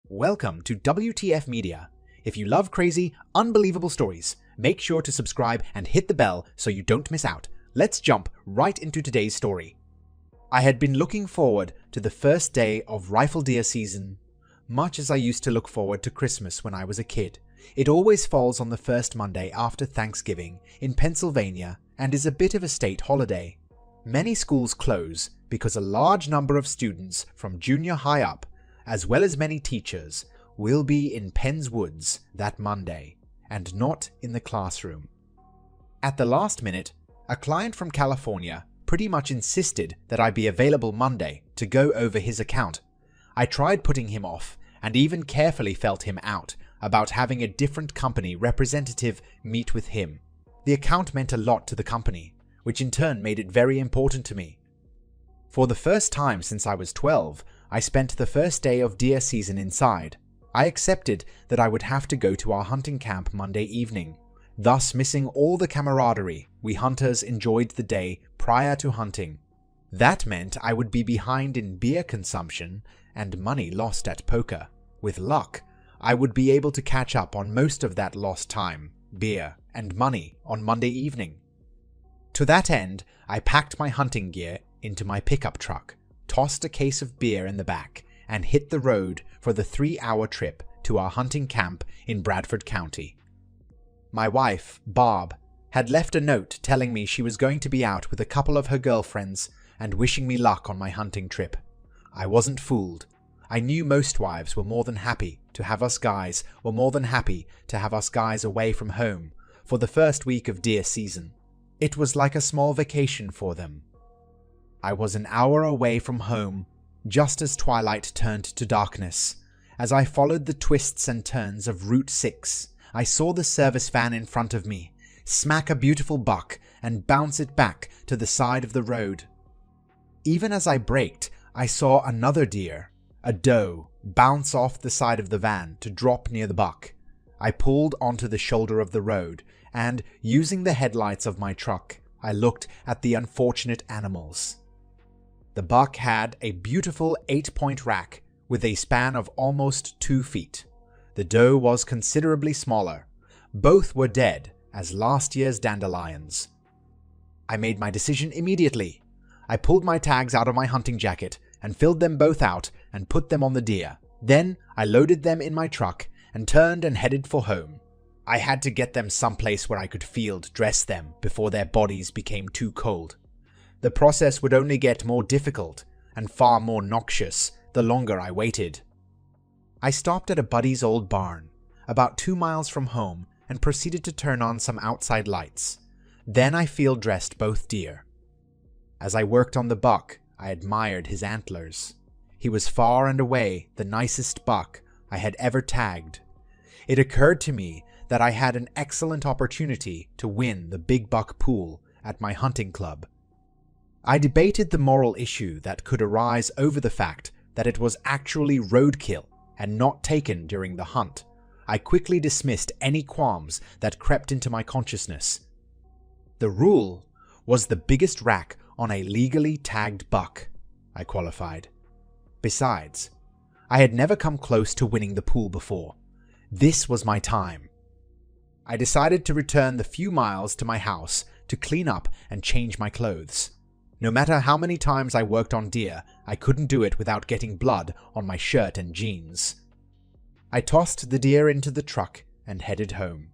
Welcome to WTF Media. If you love crazy, unbelievable stories, make sure to subscribe and hit the bell so you don't miss out. Let's jump right into today's story. I had been looking forward to the first day of rifle deer season, much as I used to look forward to Christmas when I was a kid. It always falls on the first Monday after Thanksgiving in Pennsylvania and is a bit of a state holiday. Many schools close because a large number of students from junior high up, as well as many teachers, will be in Penn's Woods that Monday, and not in the classroom. At the last minute, a client from California pretty much insisted that I be available Monday to go over his account. I tried putting him off, and even carefully felt him out about having a different company representative meet with him. The account meant a lot to the company, which in turn made it very important to me. For the first time since I was 12, I spent the first day of deer season inside. I accepted that I would have to go to our hunting camp Monday evening, thus missing all the camaraderie we hunters enjoyed the day prior to hunting. That meant I would be behind in beer consumption and money lost at poker. With luck, I would be able to catch up on most of that lost time, beer, and money on Monday evening. To that end, I packed my hunting gear into my pickup truck, tossed a case of beer in the back, and hit the road for the 3-hour trip to our hunting camp in Bradford County. My wife, Barb, had left a note telling me she was going to be out with a couple of her girlfriends and wishing me luck on my hunting trip. I wasn't fooled. I knew most wives were more than happy to have us guys away from home for the first week of deer season. It was like a small vacation for them. I was an hour away from home, just as twilight turned to darkness. As I followed the twists and turns of Route 6, I saw the service van in front of me smack a beautiful buck and bounce it back to the side of the road. Even as I braked, I saw another deer, a doe, bounce off the side of the van to drop near the buck. I pulled onto the shoulder of the road and, using the headlights of my truck, I looked at the unfortunate animals. The buck had a beautiful 8-point rack with a span of almost 2 feet. The doe was considerably smaller. Both were dead as last year's dandelions. I made my decision immediately. I pulled my tags out of my hunting jacket and filled them both out and put them on the deer. Then I loaded them in my truck and turned and headed for home. I had to get them someplace where I could field dress them before their bodies became too cold. The process would only get more difficult and far more noxious the longer I waited. I stopped at a buddy's old barn, about 2 miles from home, and proceeded to turn on some outside lights. Then I field dressed both deer. As I worked on the buck, I admired his antlers. He was far and away the nicest buck I had ever tagged. It occurred to me that I had an excellent opportunity to win the big buck pool at my hunting club. I debated the moral issue that could arise over the fact that it was actually roadkill and not taken during the hunt. I quickly dismissed any qualms that crept into my consciousness. The rule was the biggest rack on a legally tagged buck, I qualified. Besides, I had never come close to winning the pool before. This was my time. I decided to return the few miles to my house to clean up and change my clothes. No matter how many times I worked on deer, I couldn't do it without getting blood on my shirt and jeans. I tossed the deer into the truck and headed home.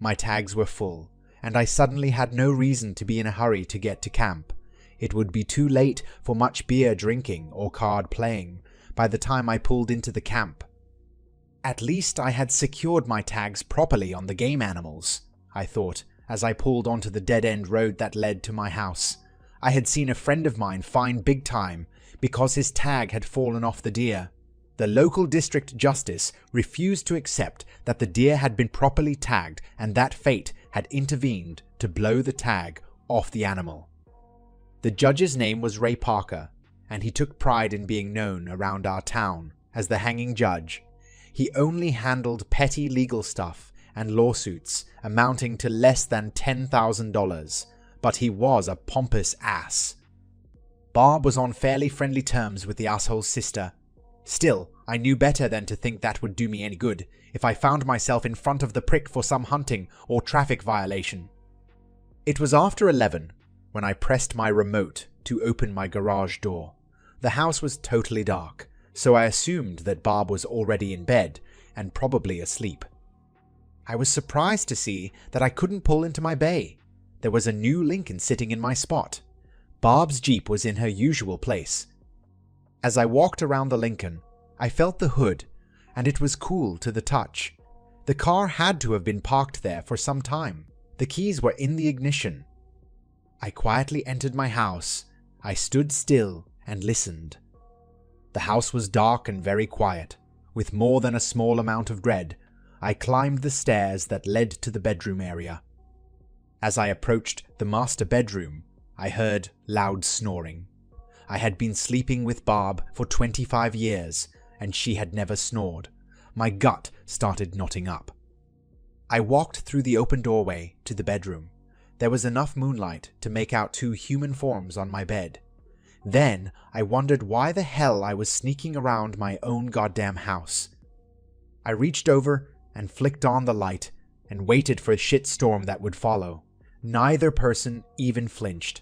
My tags were full, and I suddenly had no reason to be in a hurry to get to camp. It would be too late for much beer drinking or card playing by the time I pulled into the camp. At least I had secured my tags properly on the game animals, I thought, as I pulled onto the dead-end road that led to my house. I had seen a friend of mine fined big time because his tag had fallen off the deer. The local district justice refused to accept that the deer had been properly tagged, and that fate had intervened to blow the tag off the animal. The judge's name was Ray Parker, and he took pride in being known around our town as the hanging judge. He only handled petty legal stuff and lawsuits amounting to less than $10,000, but he was a pompous ass. Barb was on fairly friendly terms with the asshole's sister. Still, I knew better than to think that would do me any good if I found myself in front of the prick for some hunting or traffic violation. It was after 11 when I pressed my remote to open my garage door. The house was totally dark, so I assumed that Barb was already in bed and probably asleep. I was surprised to see that I couldn't pull into my bay. There was a new Lincoln sitting in my spot. Barb's Jeep was in her usual place. As I walked around the Lincoln, I felt the hood, and it was cool to the touch. The car had to have been parked there for some time. The keys were in the ignition. I quietly entered my house. I stood still and listened. The house was dark and very quiet. With more than a small amount of dread, I climbed the stairs that led to the bedroom area. As I approached the master bedroom, I heard loud snoring. I had been sleeping with Barb for 25 years, and she had never snored. My gut started knotting up. I walked through the open doorway to the bedroom. There was enough moonlight to make out 2 human forms on my bed. Then I wondered why the hell I was sneaking around my own goddamn house. I reached over and flicked on the light and waited for a shitstorm that would follow. Neither person even flinched.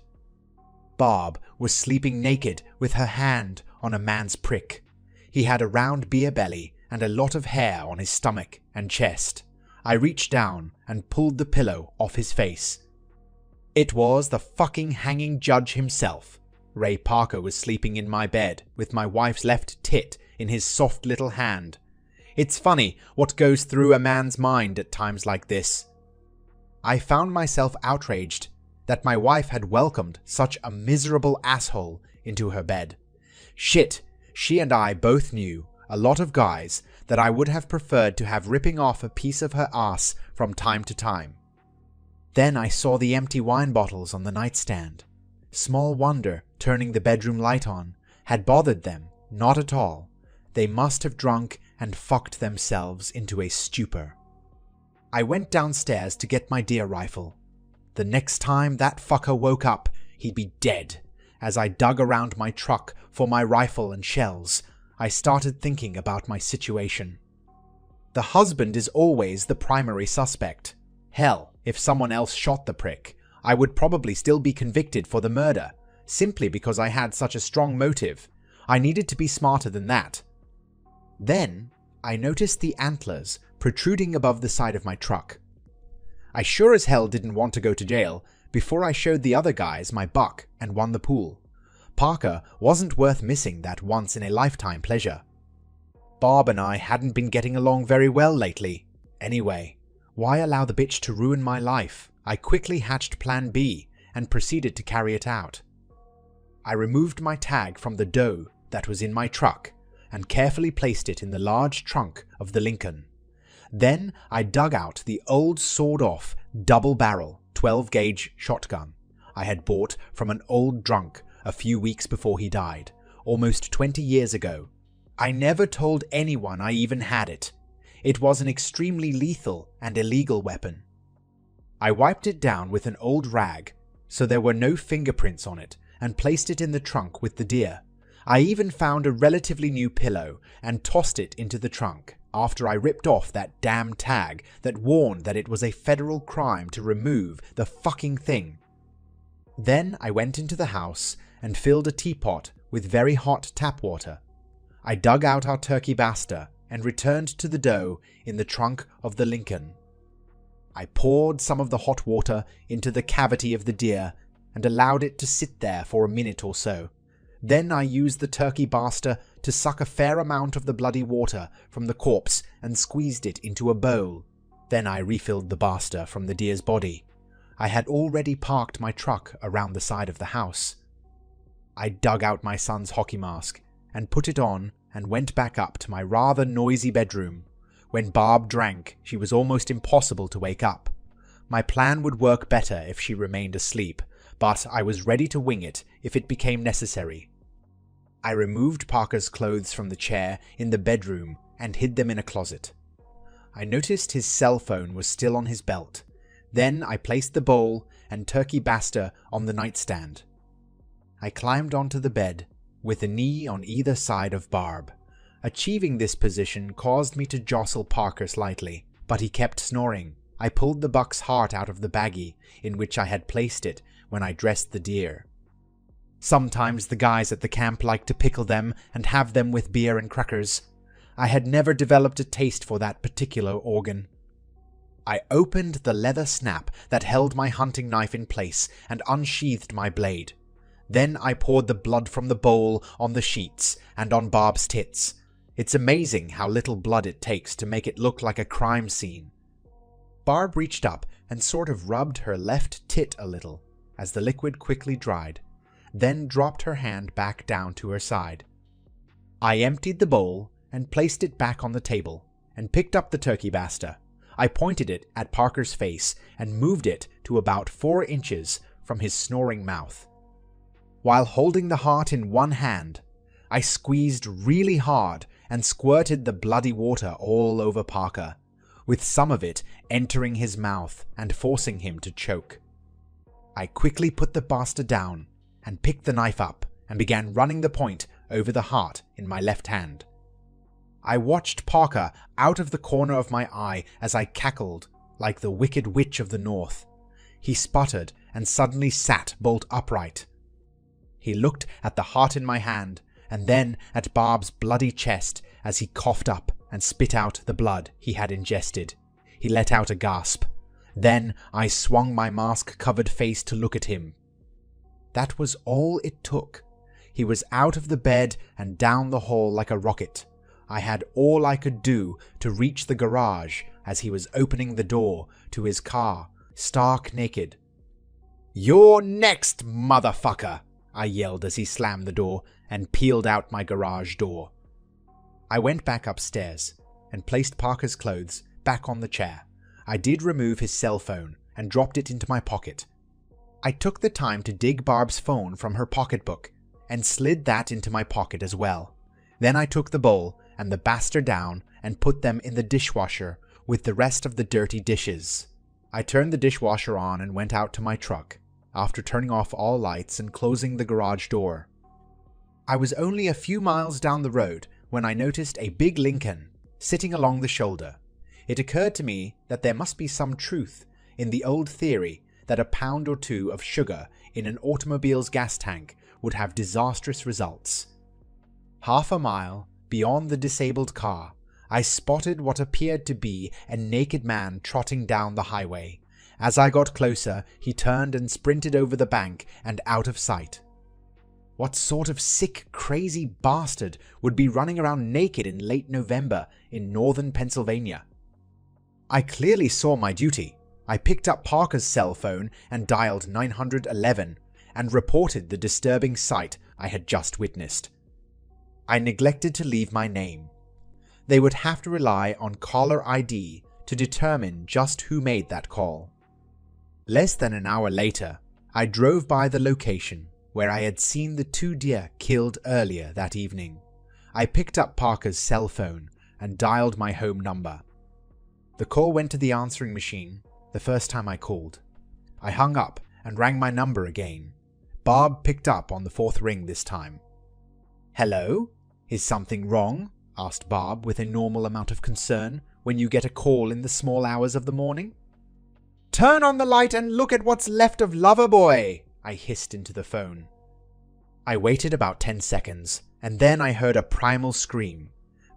Barb was sleeping naked with her hand on a man's prick. He had a round beer belly and a lot of hair on his stomach and chest. I reached down and pulled the pillow off his face. It was the fucking hanging judge himself. Ray Parker was sleeping in my bed with my wife's left tit in his soft little hand. It's funny what goes through a man's mind at times like this. I found myself outraged that my wife had welcomed such a miserable asshole into her bed. Shit, she and I both knew a lot of guys that I would have preferred to have ripping off a piece of her ass from time to time. Then I saw the empty wine bottles on the nightstand. Small wonder turning the bedroom light on had bothered them, not at all. They must have drunk and fucked themselves into a stupor. I went downstairs to get my deer rifle. The next time that fucker woke up, he'd be dead. As I dug around my truck for my rifle and shells, I started thinking about my situation. The husband is always the primary suspect. Hell, if someone else shot the prick, I would probably still be convicted for the murder, simply because I had such a strong motive. I needed to be smarter than that. Then, I noticed the antlers protruding above the side of my truck. I sure as hell didn't want to go to jail before I showed the other guys my buck and won the pool. Parker wasn't worth missing that once-in-a-lifetime pleasure. Barb and I hadn't been getting along very well lately. Anyway, why allow the bitch to ruin my life? I quickly hatched Plan B and proceeded to carry it out. I removed my tag from the dough that was in my truck and carefully placed it in the large trunk of the Lincoln. Then I dug out the old sawed-off double-barrel 12-gauge shotgun I had bought from an old drunk a few weeks before he died, almost 20 years ago. I never told anyone I even had it. It was an extremely lethal and illegal weapon. I wiped it down with an old rag so there were no fingerprints on it and placed it in the trunk with the deer. I even found a relatively new pillow and tossed it into the trunk after I ripped off that damn tag that warned that it was a federal crime to remove the fucking thing. Then I went into the house and filled a teapot with very hot tap water. I dug out our turkey baster and returned to the dough in the trunk of the Lincoln. I poured some of the hot water into the cavity of the deer and allowed it to sit there for a minute or so. Then I used the turkey baster to suck a fair amount of the bloody water from the corpse and squeezed it into a bowl. Then I refilled the baster from the deer's body. I had already parked my truck around the side of the house. I dug out my son's hockey mask and put it on and went back up to my rather noisy bedroom. When Barb drank, she was almost impossible to wake up. My plan would work better if she remained asleep, but I was ready to wing it if it became necessary. I removed Parker's clothes from the chair in the bedroom and hid them in a closet. I noticed his cell phone was still on his belt. Then I placed the bowl and turkey baster on the nightstand. I climbed onto the bed with a knee on either side of Barb. Achieving this position caused me to jostle Parker slightly, but he kept snoring. I pulled the buck's heart out of the baggie in which I had placed it when I dressed the deer. Sometimes the guys at the camp liked to pickle them and have them with beer and crackers. I had never developed a taste for that particular organ. I opened the leather snap that held my hunting knife in place and unsheathed my blade. Then I poured the blood from the bowl on the sheets and on Barb's tits. It's amazing how little blood it takes to make it look like a crime scene. Barb reached up and sort of rubbed her left tit a little as the liquid quickly dried, then dropped her hand back down to her side. I emptied the bowl and placed it back on the table and picked up the turkey baster. I pointed it at Parker's face and moved it to about 4 inches from his snoring mouth. While holding the heart in one hand, I squeezed really hard and squirted the bloody water all over Parker, with some of it entering his mouth and forcing him to choke. I quickly put the bastard down and picked the knife up and began running the point over the heart in my left hand. I watched Parker out of the corner of my eye as I cackled like the Wicked Witch of the North. He sputtered and suddenly sat bolt upright. He looked at the heart in my hand and then at Barb's bloody chest as he coughed up and spit out the blood he had ingested. He let out a gasp. Then I swung my mask-covered face to look at him. That was all it took. He was out of the bed and down the hall like a rocket. I had all I could do to reach the garage as he was opening the door to his car, stark naked. "You're next, motherfucker!" I yelled as he slammed the door and peeled out my garage door. I went back upstairs and placed Parker's clothes back on the chair. I did remove his cell phone and dropped it into my pocket. I took the time to dig Barb's phone from her pocketbook and slid that into my pocket as well. Then I took the bowl and the bastard down and put them in the dishwasher with the rest of the dirty dishes. I turned the dishwasher on and went out to my truck, after turning off all lights and closing the garage door. I was only a few miles down the road when I noticed a big Lincoln sitting along the shoulder. It occurred to me that there must be some truth in the old theory that a pound or two of sugar in an automobile's gas tank would have disastrous results. Half a mile beyond the disabled car, I spotted what appeared to be a naked man trotting down the highway. As I got closer, he turned and sprinted over the bank and out of sight. What sort of sick, crazy bastard would be running around naked in late November in northern Pennsylvania? I clearly saw my duty. I picked up Parker's cell phone and dialed 911 and reported the disturbing sight I had just witnessed. I neglected to leave my name. They would have to rely on caller ID to determine just who made that call. Less than an hour later, I drove by the location where I had seen the 2 deer killed earlier that evening. I picked up Parker's cell phone and dialed my home number. The call went to the answering machine the first time I called. I hung up and rang my number again. Barb picked up on the 4th ring this time. "Hello? Is something wrong?" asked Barb with a normal amount of concern when you get a call in the small hours of the morning. "Turn on the light and look at what's left of Loverboy," I hissed into the phone. I waited about 10 seconds, and then I heard a primal scream.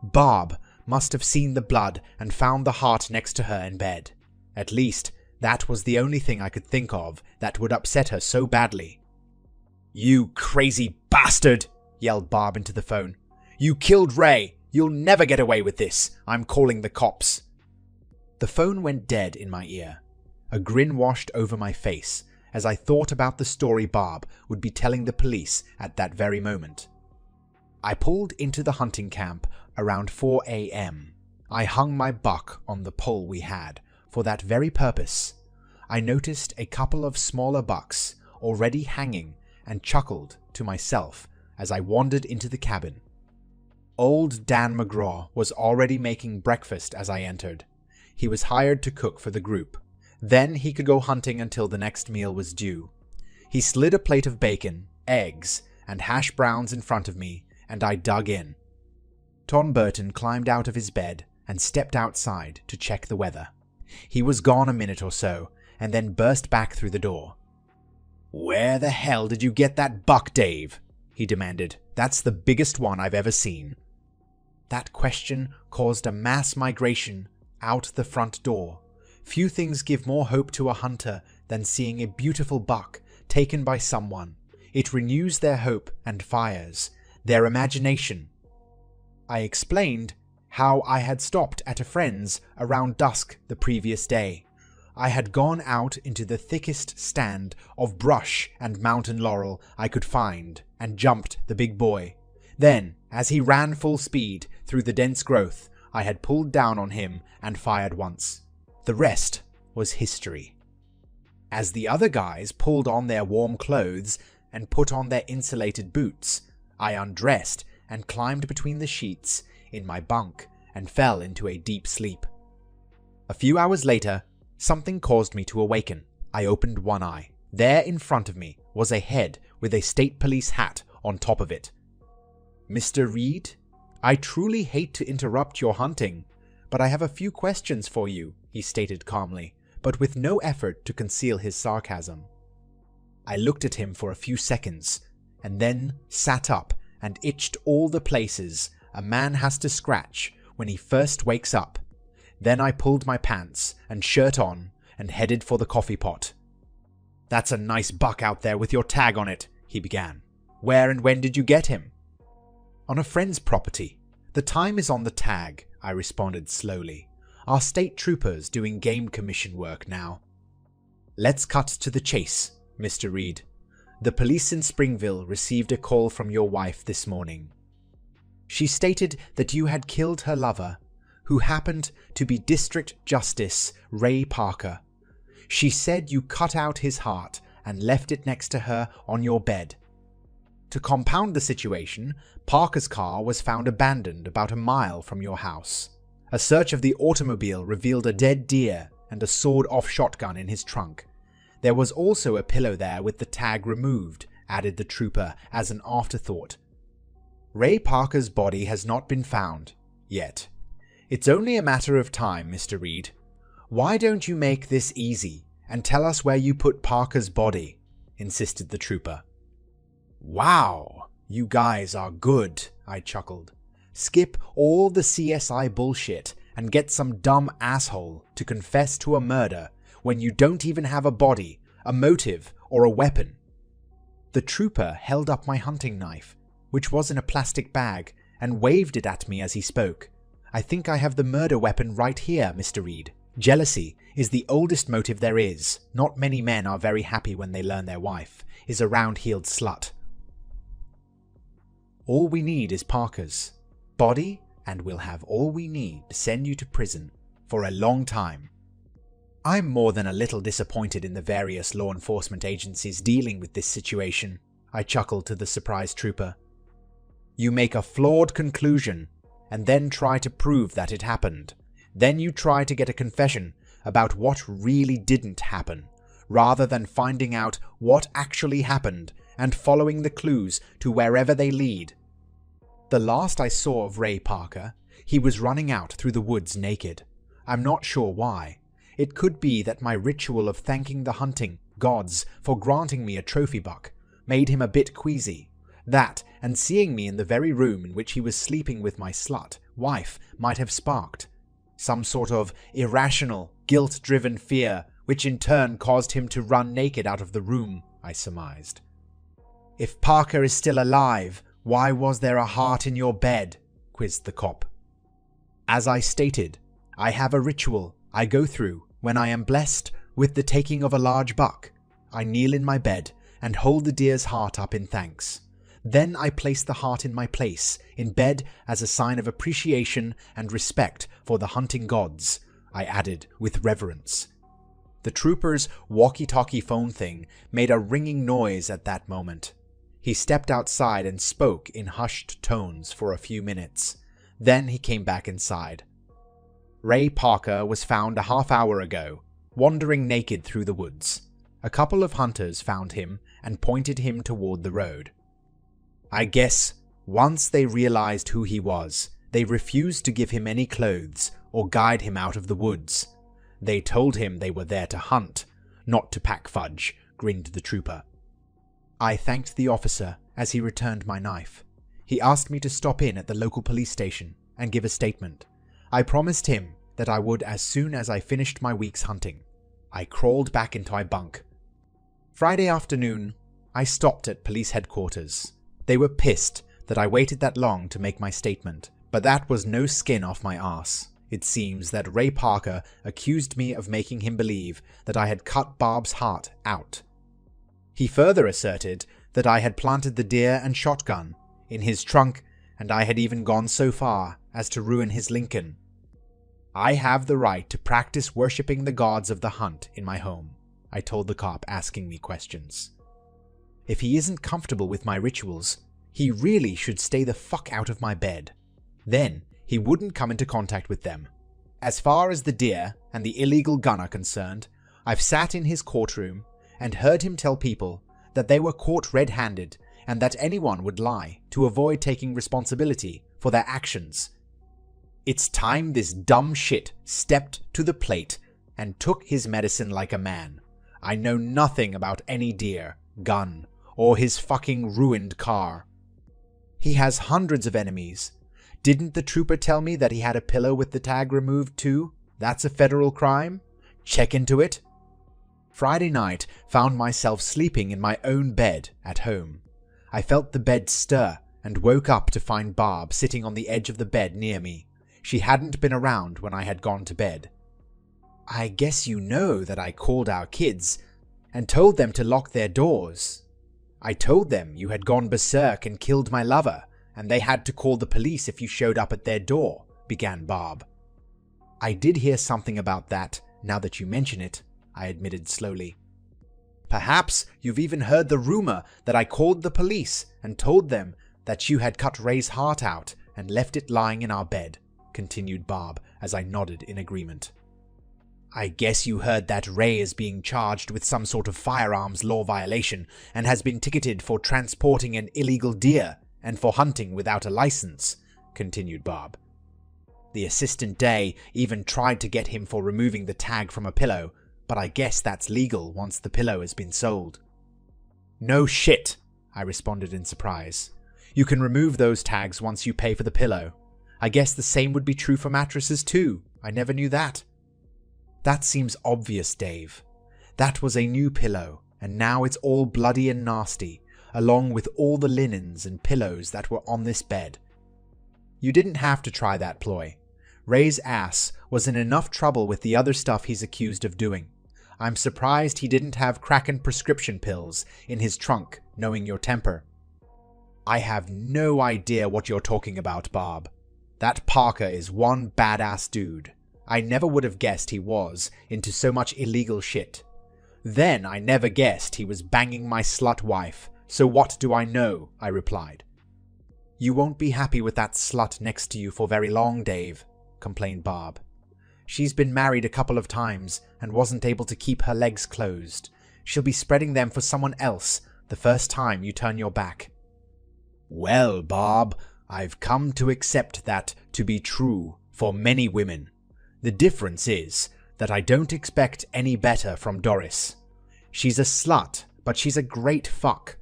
Barb must have seen the blood and found the heart next to her in bed. At least, that was the only thing I could think of that would upset her so badly. "You crazy bastard!" yelled Barb into the phone. "You killed Ray! You'll never get away with this! I'm calling the cops!" The phone went dead in my ear. A grin washed over my face as I thought about the story Barb would be telling the police at that very moment. I pulled into the hunting camp around 4 a.m. I hung my buck on the pole we had for that very purpose. I noticed a couple of smaller bucks already hanging and chuckled to myself as I wandered into the cabin. Old Dan McGraw was already making breakfast as I entered. He was hired to cook for the group. Then he could go hunting until the next meal was due. He slid a plate of bacon, eggs, and hash browns in front of me, and I dug in. Tom Burton climbed out of his bed and stepped outside to check the weather. He was gone a minute or so, and then burst back through the door. "Where the hell did you get that buck, Dave?" he demanded. "That's the biggest one I've ever seen." That question caused a mass migration out the front door. Few things give more hope to a hunter than seeing a beautiful buck taken by someone. It renews their hope and fires their imagination. I explained how I had stopped at a friend's around dusk the previous day. I had gone out into the thickest stand of brush and mountain laurel I could find and jumped the big boy. Then, as he ran full speed through the dense growth, I had pulled down on him and fired once. The rest was history. As the other guys pulled on their warm clothes and put on their insulated boots, I undressed and climbed between the sheets in my bunk and fell into a deep sleep. A few hours later, something caused me to awaken. I opened one eye. There in front of me was a head with a state police hat on top of it. "Mr. Reed, I truly hate to interrupt your hunting, but I have a few questions for you," he stated calmly, but with no effort to conceal his sarcasm. I looked at him for a few seconds, and then sat up and itched all the places a man has to scratch when he first wakes up. Then I pulled my pants and shirt on and headed for the coffee pot. "That's a nice buck out there with your tag on it," he began. "Where and when did you get him?" "On a friend's property. The time is on the tag," I responded slowly. "Our state troopers doing game commission work now." "Let's cut to the chase, Mr. Reed. The police in Springville received a call from your wife this morning. She stated that you had killed her lover, who happened to be District Justice Ray Parker. She said you cut out his heart and left it next to her on your bed. To compound the situation, Parker's car was found abandoned about a mile from your house. A search of the automobile revealed a dead deer and a sawed-off shotgun in his trunk. There was also a pillow there with the tag removed," added the trooper as an afterthought. "Ray Parker's body has not been found yet. It's only a matter of time, Mr. Reed. Why don't you make this easy and tell us where you put Parker's body?" insisted the trooper. "Wow, you guys are good," I chuckled. "Skip all the CSI bullshit and get some dumb asshole to confess to a murder when you don't even have a body, a motive, or a weapon." The trooper held up my hunting knife, which was in a plastic bag, and waved it at me as he spoke. "I think I have the murder weapon right here, Mr. Reed. Jealousy is the oldest motive there is. Not many men are very happy when they learn their wife is a round-heeled slut. All we need is Parker's body, and we'll have all we need to send you to prison for a long time." I'm more than a little disappointed in the various law enforcement agencies dealing with this situation, I chuckled to the surprised trooper. "You make a flawed conclusion, and then try to prove that it happened. Then you try to get a confession about what really didn't happen, rather than finding out what actually happened and following the clues to wherever they lead. The last I saw of Ray Parker, he was running out through the woods naked. I'm not sure why. It could be that my ritual of thanking the hunting gods for granting me a trophy buck made him a bit queasy. That, and seeing me in the very room in which he was sleeping with my slut wife, might have sparked some sort of irrational, guilt-driven fear, which in turn caused him to run naked out of the room, I surmised. If Parker is still alive, why was there a heart in your bed? Quizzed the cop. As I stated, I have a ritual I go through when I am blessed with the taking of a large buck. I kneel in my bed and hold the deer's heart up in thanks. Then I place the heart in my place in bed as a sign of appreciation and respect for the hunting gods, I added with reverence. The trooper's walkie-talkie phone thing made a ringing noise at that moment. He stepped outside and spoke in hushed tones for a few minutes. Then he came back inside. Ray Parker was found a half hour ago, wandering naked through the woods. A couple of hunters found him and pointed him toward the road. I guess once they realized who he was, They refused to give him any clothes or guide him out of the woods. They told him they were there to hunt, not to pack fudge, grinned the trooper. I thanked the officer as he returned my knife. He asked me to stop in at the local police station and give a statement. I promised him that I would as soon as I finished my week's hunting. I crawled back into my bunk. Friday afternoon, I stopped at police headquarters. They were pissed that I waited that long to make my statement, but that was no skin off my arse. It seems that Ray Parker accused me of making him believe that I had cut Barb's heart out. He further asserted that I had planted the deer and shotgun in his trunk, and I had even gone so far as to ruin his Lincoln. I have the right to practice worshipping the gods of the hunt in my home, I told the cop asking me questions. If he isn't comfortable with my rituals, he really should stay the fuck out of my bed. Then he wouldn't come into contact with them. As far as the deer and the illegal gun are concerned, I've sat in his courtroom and heard him tell people that they were caught red-handed and that anyone would lie to avoid taking responsibility for their actions. It's time this dumb shit stepped to the plate and took his medicine like a man. I know nothing about any deer, gun, or his fucking ruined car. He has hundreds of enemies. Didn't the trooper tell me that he had a pillow with the tag removed too? That's a federal crime? Check into it. Friday night found myself sleeping in my own bed at home. I felt the bed stir and woke up to find Barb sitting on the edge of the bed near me. She hadn't been around when I had gone to bed. I guess you know that I called our kids and told them to lock their doors. I told them you had gone berserk and killed my lover, and they had to call the police if you showed up at their door, began Barb. I did hear something about that, now that you mention it, I admitted slowly. Perhaps you've even heard the rumor that I called the police and told them that you had cut Ray's heart out and left it lying in our bed, continued Barb as I nodded in agreement. I guess you heard that Ray is being charged with some sort of firearms law violation and has been ticketed for transporting an illegal deer and for hunting without a license, continued Barb. The assistant Day even tried to get him for removing the tag from a pillow, but I guess that's legal once the pillow has been sold. No shit, I responded in surprise. You can remove those tags once you pay for the pillow. I guess the same would be true for mattresses too. I never knew that. That seems obvious, Dave. That was a new pillow, and now it's all bloody and nasty, along with all the linens and pillows that were on this bed. You didn't have to try that ploy. Ray's ass was in enough trouble with the other stuff he's accused of doing. I'm surprised he didn't have Kraken prescription pills in his trunk, knowing your temper. I have no idea what you're talking about, Barb. That Parker is one badass dude. I never would have guessed he was into so much illegal shit. Then I never guessed he was banging my slut wife, so what do I know? I replied. You won't be happy with that slut next to you for very long, Dave, complained Barb. She's been married a couple of times and wasn't able to keep her legs closed. She'll be spreading them for someone else the first time you turn your back. Well, Barb, I've come to accept that to be true for many women. The difference is that I don't expect any better from Doris. She's a slut, but she's a great fuck.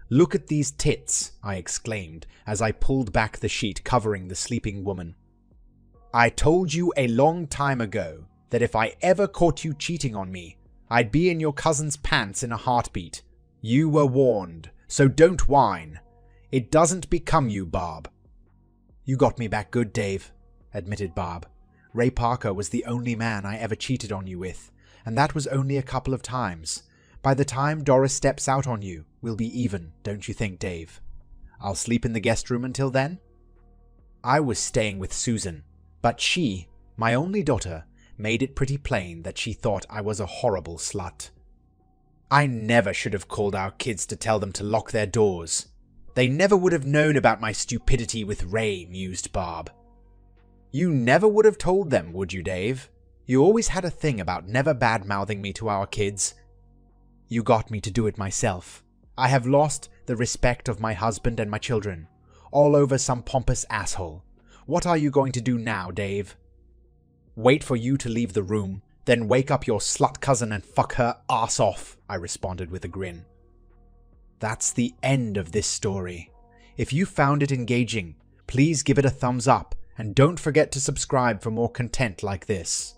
Look at these tits, I exclaimed as I pulled back the sheet covering the sleeping woman. I told you a long time ago that if I ever caught you cheating on me, I'd be in your cousin's pants in a heartbeat. You were warned, so don't whine. It doesn't become you, Barb. You got me back good, Dave, admitted Barb. Ray Parker was the only man I ever cheated on you with, and that was only a couple of times. By the time Doris steps out on you, we'll be even, don't you think, Dave? I'll sleep in the guest room until then? I was staying with Susan, but she, my only daughter, made it pretty plain that she thought I was a horrible slut. I never should have called our kids to tell them to lock their doors. They never would have known about my stupidity with Ray, mused Barb. You never would have told them, would you, Dave? You always had a thing about never bad-mouthing me to our kids. You got me to do it myself. I have lost the respect of my husband and my children, all over some pompous asshole. What are you going to do now, Dave? Wait for you to leave the room, then wake up your slut cousin and fuck her ass off, I responded with a grin. That's the end of this story. If you found it engaging, please give it a thumbs up and don't forget to subscribe for more content like this.